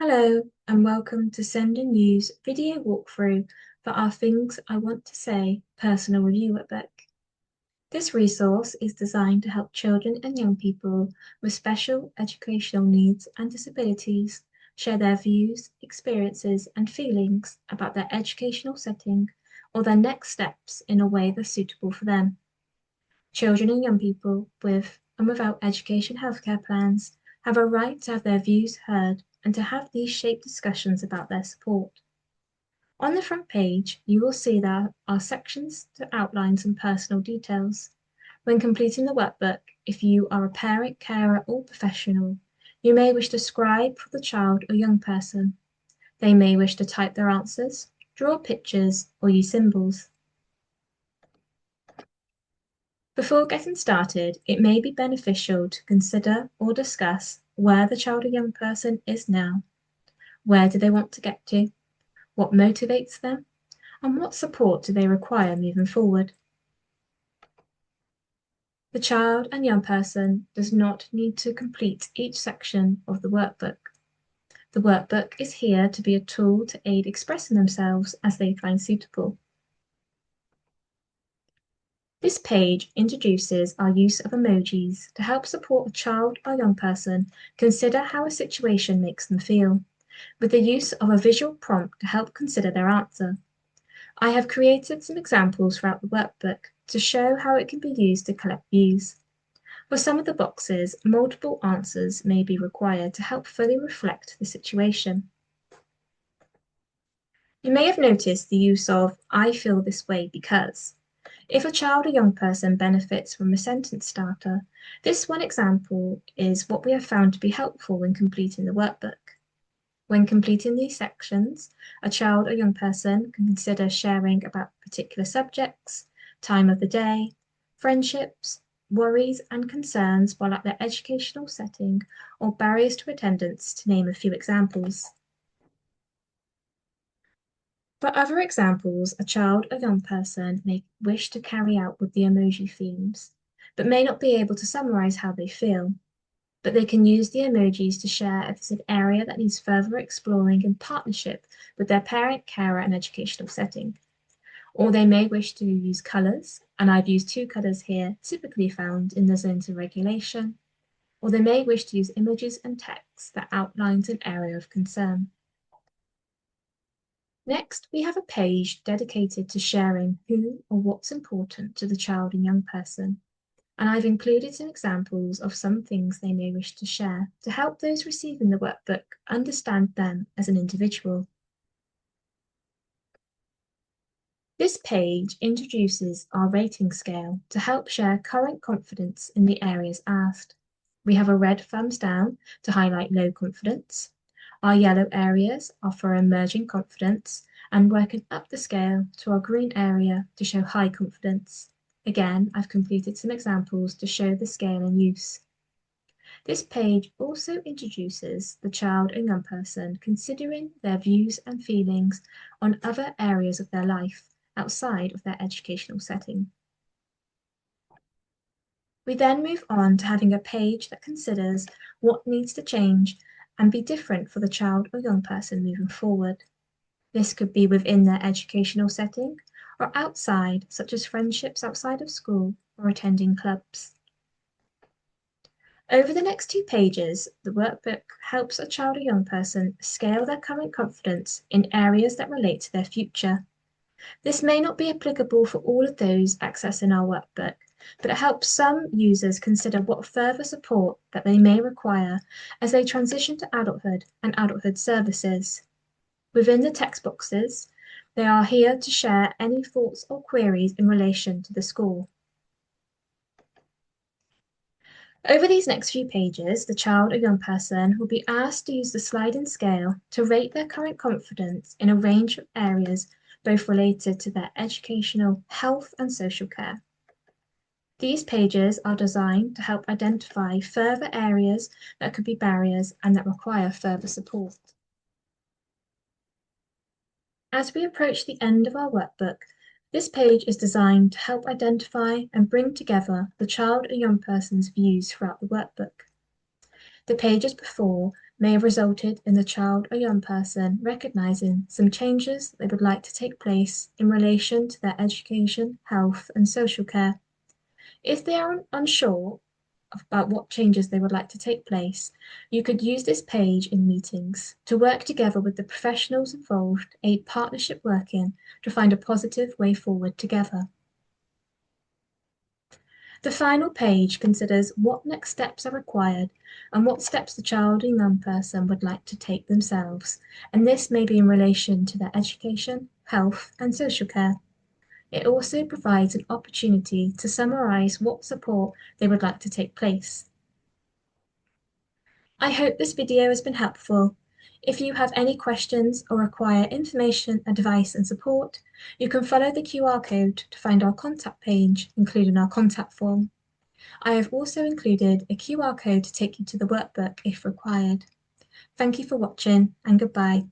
Hello and welcome to Send and Use video walkthrough for our Things I Want to Say personal review workbook. This resource is designed to help children and young people with special educational needs and disabilities share their views, experiences and feelings about their educational setting or their next steps in a way that's suitable for them. Children and young people with and without education healthcare plans have a right to have their views heard and to have these shaped discussions about their support. On the front page, you will see there are sections to outline some personal details. When completing the workbook, if you are a parent, carer, or professional, you may wish to scribe for the child or young person. They may wish to type their answers, draw pictures, or use symbols. Before getting started, it may be beneficial to consider or discuss where the child or young person is now. Where do they want to get to? What motivates them? And what support do they require moving forward? The child and young person does not need to complete each section of the workbook. The workbook is here to be a tool to aid expressing themselves as they find suitable. This page introduces our use of emojis to help support a child or young person consider how a situation makes them feel, with the use of a visual prompt to help consider their answer. I have created some examples throughout the workbook to show how it can be used to collect views. For some of the boxes, multiple answers may be required to help fully reflect the situation. You may have noticed the use of "I feel this way because." If a child or young person benefits from a sentence starter, this one example is what we have found to be helpful when completing the workbook. When completing these sections, a child or young person can consider sharing about particular subjects, time of the day, friendships, worries and concerns while at their educational setting, or barriers to attendance, to name a few examples. For other examples, a child or young person may wish to carry out with the emoji themes, but may not be able to summarize how they feel. But they can use the emojis to share if it's an area that needs further exploring in partnership with their parent, carer, and educational setting. Or they may wish to use colours, and I've used two colours here, typically found in the zones of regulation. Or they may wish to use images and text that outlines an area of concern. Next, we have a page dedicated to sharing who or what's important to the child and young person, and I've included some examples of some things they may wish to share to help those receiving the workbook understand them as an individual. This page introduces our rating scale to help share current confidence in the areas asked. We have a red thumbs down to highlight low confidence. Our yellow areas are for emerging confidence, and working up the scale to our green area to show high confidence. Again, I've completed some examples to show the scale in use. This page also introduces the child and young person considering their views and feelings on other areas of their life outside of their educational setting. We then move on to having a page that considers what needs to change and be different for the child or young person moving forward. This could be within their educational setting or outside, such as friendships outside of school or attending clubs. Over the next 2 pages, the workbook helps a child or young person scale their current confidence in areas that relate to their future. This may not be applicable for all of those accessing our workbook, but it helps some users consider what further support that they may require as they transition to adulthood and adulthood services. Within the text boxes, they are here to share any thoughts or queries in relation to the score. Over these next few pages, the child or young person will be asked to use the sliding scale to rate their current confidence in a range of areas, both related to their educational, health, and social care. These pages are designed to help identify further areas that could be barriers and that require further support. As we approach the end of our workbook, this page is designed to help identify and bring together the child or young person's views throughout the workbook. The pages before may have resulted in the child or young person recognizing some changes they would like to take place in relation to their education, health, and social care. If they are unsure about what changes they would like to take place, you could use this page in meetings to work together with the professionals involved, a partnership working to find a positive way forward together. The final page considers what next steps are required and what steps the child and young person would like to take themselves, and this may be in relation to their education, health, and social care. It also provides an opportunity to summarise what support they would like to take place. I hope this video has been helpful. If you have any questions or require information, advice and support, you can follow the QR code to find our contact page, including our contact form. I have also included a QR code to take you to the workbook if required. Thank you for watching and goodbye.